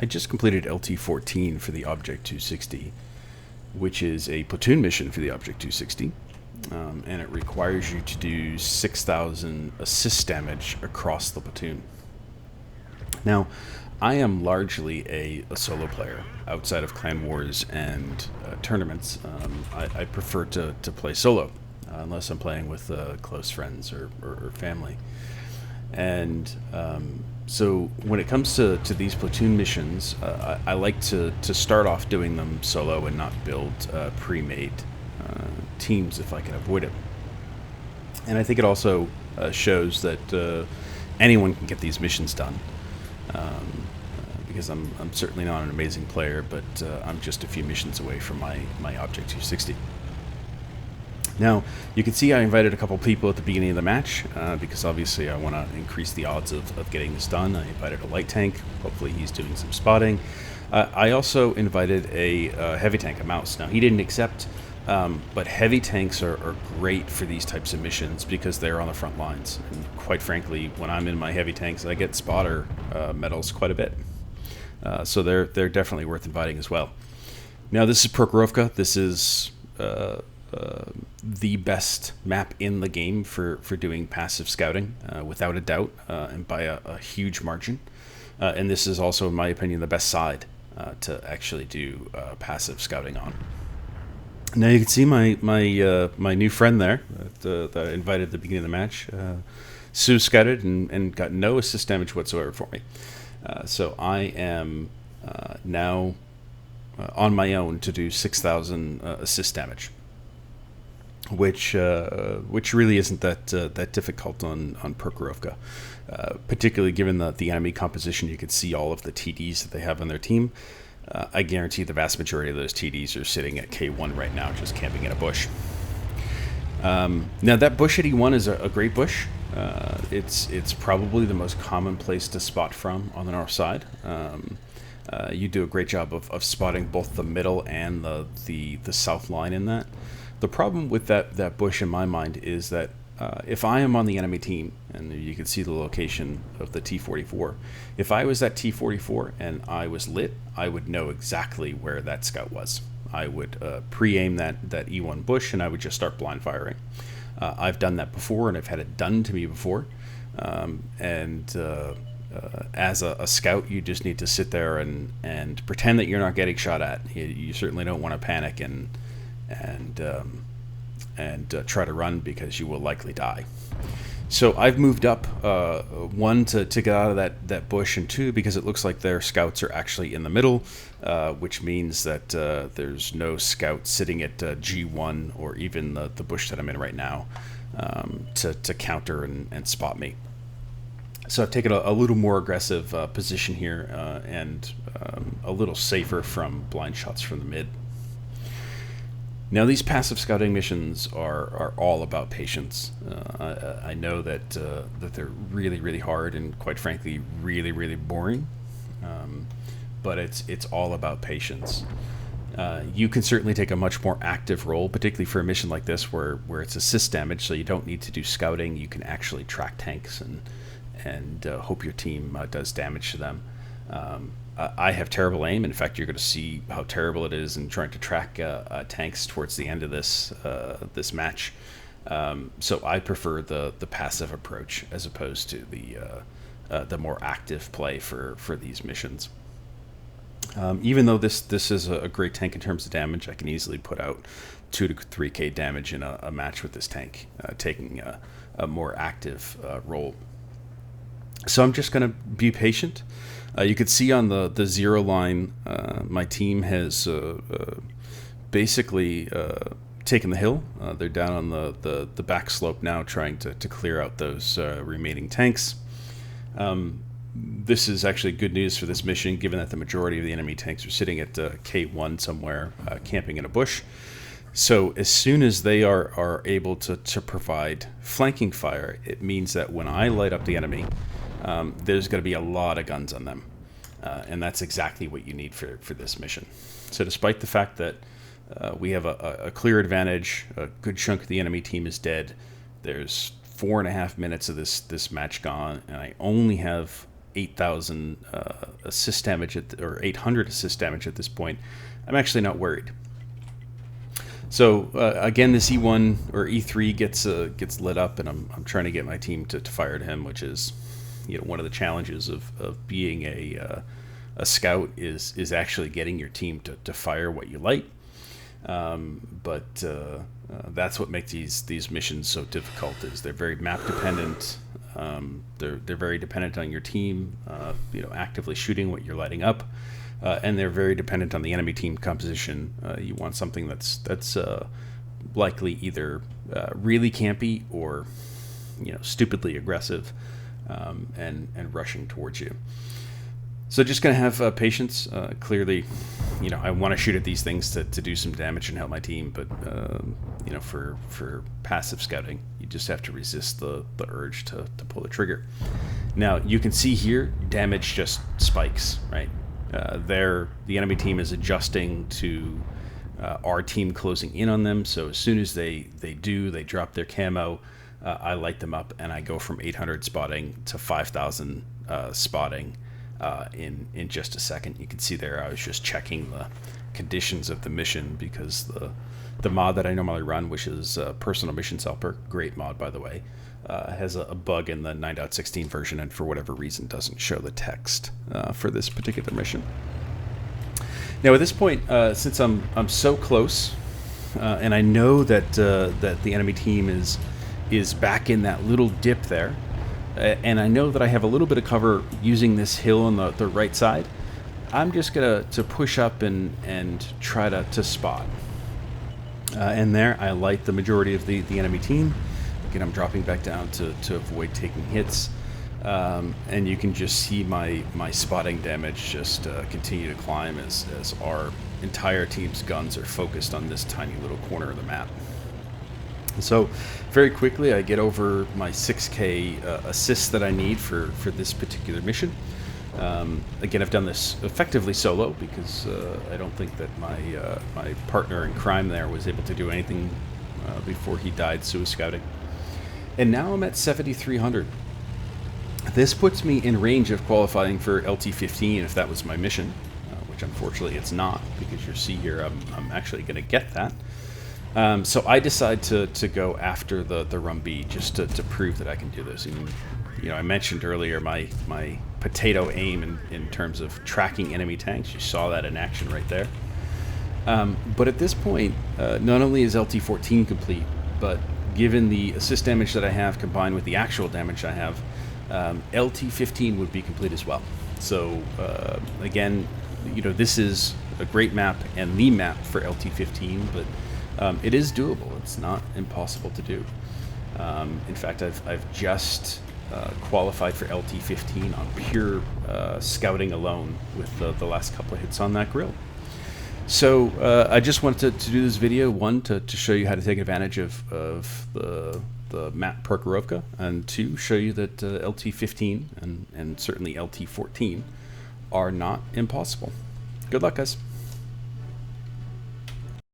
I just completed LT-14 for the Object 260, which is a platoon mission for the Object 260, and it requires you to do 6,000 assist damage across the platoon. Now, I am largely a solo player outside of clan wars and tournaments. I prefer to play solo unless I'm playing with close friends or family. And so when it comes to these platoon missions, I like to start off doing them solo and not build pre-made teams if I can avoid it. And I think it also shows that anyone can get these missions done. Because I'm certainly not an amazing player, but I'm just a few missions away from my Object 260. Now, you can see I invited a couple people at the beginning of the match, because obviously I want to increase the odds of getting this done. I invited a light tank. Hopefully he's doing some spotting. I also invited a heavy tank, a mouse. Now, he didn't accept, but heavy tanks are great for these types of missions because they're on the front lines. And quite frankly, when I'm in my heavy tanks, I get spotter medals quite a bit. So they're definitely worth inviting as well. Now, this is Prokhorovka. This is the best map in the game for doing passive scouting, without a doubt, and by a huge margin. And this is also, in my opinion, the best side to actually do passive scouting on. Now you can see my new friend there that I invited at the beginning of the match. Sue scouted and got no assist damage whatsoever for me. So I am now on my own to do 6,000 assist damage, which really isn't that difficult on Prokhorovka, particularly given the enemy composition. You can see all of the TDs that they have on their team. I guarantee the vast majority of those TDs are sitting at K1 right now, just camping in a bush. Now that bush at E1 is a great bush. It's probably the most common place to spot from on the north side. You do a great job of spotting both the middle and the south line in that. The problem with that bush in my mind is that if I am on the enemy team, and you can see the location of the T-44, if I was at T-44 and I was lit, I would know exactly where that scout was. I would pre-aim that E1 bush and I would just start blind firing. I've done that before and I've had it done to me before. As a scout, you just need to sit there and pretend that you're not getting shot at. You certainly don't want to panic and try to run because you will likely die. So I've moved up, one, to get out of that bush, and two, because it looks like their scouts are actually in the middle, which means that there's no scout sitting at G1 or even the bush that I'm in right now to counter and spot me. So I've taken a little more aggressive position here and a little safer from blind shots from the mid. Now, these passive scouting missions are all about patience. I know that they're really, really hard and, quite frankly, really, really boring. But it's all about patience. You can certainly take a much more active role, particularly for a mission like this where it's assist damage, so you don't need to do scouting. You can actually track tanks and hope your team does damage to them. I have terrible aim. In fact, you're going to see how terrible it is in trying to track tanks towards the end of this match. So I prefer the passive approach as opposed to the more active play for these missions. Even though this is a great tank in terms of damage, I can easily put out 2 to 3k damage in a match with this tank, taking a more active role. So I'm just going to be patient. You could see on the 0 line, my team has basically taken the hill. They're down on the back slope now, trying to clear out those remaining tanks. This is actually good news for this mission, given that the majority of the enemy tanks are sitting at K1 somewhere, camping in a bush. So as soon as they are able to provide flanking fire, it means that when I light up the enemy, there's going to be a lot of guns on them. And that's exactly what you need for this mission. So despite the fact that we have a clear advantage, a good chunk of the enemy team is dead, there's 4.5 minutes of this match gone, and I only have 8,000 assist damage or 800 assist damage at this point, I'm actually not worried. So again, this E1 or E3 gets lit up, and I'm trying to get my team to fire at him, which is, one of the challenges of being a scout is actually getting your team to fire what you light. But that's what makes these missions so difficult. Is they're very map dependent. They're very dependent on your team, actively shooting what you're lighting up, and they're very dependent on the enemy team composition. You want something that's likely either really campy or stupidly aggressive, and rushing towards you. So just going to have patience. Clearly, I want to shoot at these things to do some damage and help my team, but for passive scouting, you just have to resist the urge to pull the trigger. Now you can see here, damage just spikes, right? The enemy team is adjusting to our team closing in on them. So as soon as they drop their camo, I light them up, and I go from 800 spotting to 5,000 spotting in just a second. You can see there I was just checking the conditions of the mission, because the mod that I normally run, which is Personal Missions Helper, great mod by the way, has a bug in the 9.16 version, and for whatever reason doesn't show the text for this particular mission. Now at this point, since I'm so close, and I know that the enemy team is back in that little dip there, and I know that I have a little bit of cover using this hill on the right side, I'm just gonna push up and try to spot. And there I light the majority of the enemy team. Again, I'm dropping back down to avoid taking hits, and you can just see my spotting damage just continue to climb as our entire team's guns are focused on this tiny little corner of the map. So very quickly I get over my 6k assists that I need for this particular mission. Again, I've done this effectively solo, because I don't think that my partner in crime there was able to do anything before he died scouting. And now I'm at 7,300. This puts me in range of qualifying for LT-15 if that was my mission, which unfortunately it's not, because you see here I'm actually going to get that. So I decide to go after the Rum B, just to prove that I can do this. And, I mentioned earlier my potato aim in terms of tracking enemy tanks. You saw that in action right there. But at this point, not only is LT-14 complete, but given the assist damage that I have combined with the actual damage I have, LT-15 would be complete as well. So again, this is a great map and the map for LT-15, but it is doable. It's not impossible to do. In fact, I've just qualified for LT-15 on pure scouting alone with the last couple of hits on that grill. So I just wanted to do this video, one, to show you how to take advantage of the map Prokhorovka, and two, show you that LT-15 and certainly LT-14 are not impossible. Good luck, guys.